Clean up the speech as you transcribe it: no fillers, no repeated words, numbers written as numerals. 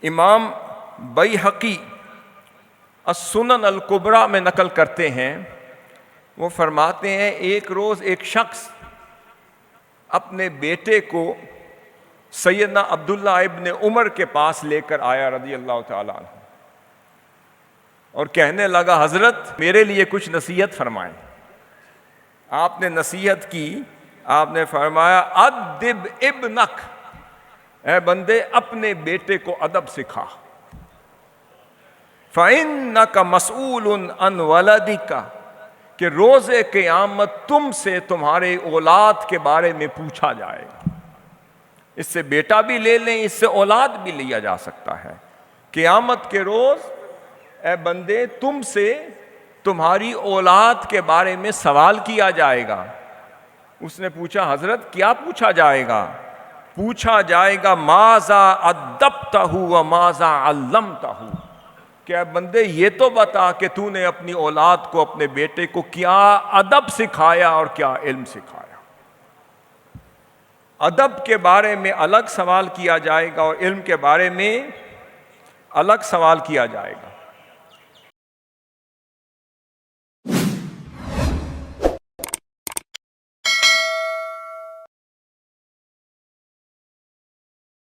امام بیہقی السنن الکبریٰ میں نقل کرتے ہیں، وہ فرماتے ہیں ایک روز ایک شخص اپنے بیٹے کو سیدنا عبداللہ ابن عمر کے پاس لے کر آیا رضی اللہ تعالیٰ عنہ، اور کہنے لگا حضرت میرے لیے کچھ نصیحت فرمائیں۔ آپ نے نصیحت کی، آپ نے فرمایا ادب ابنک، اے بندے اپنے بیٹے کو ادب سکھا، فَإِنَّكَ مَسْئُولٌ عَنْ وَلَدِكَ، کہ روز قیامت تم سے تمہارے اولاد کے بارے میں پوچھا جائے گا۔ اس سے بیٹا بھی لے لیں، اس سے اولاد بھی لیا جا سکتا ہے۔ قیامت کے روز اے بندے تم سے تمہاری اولاد کے بارے میں سوال کیا جائے گا۔ اس نے پوچھا حضرت کیا پوچھا جائے گا؟ پوچھا جائے گا ماذا ادبتہ و ماذا علمتہ، کہ اے بندے یہ تو بتا کہ تو نے اپنی اولاد کو، اپنے بیٹے کو کیا ادب سکھایا اور کیا علم سکھایا۔ ادب کے بارے میں الگ سوال کیا جائے گا اور علم کے بارے میں الگ سوال کیا جائے گا۔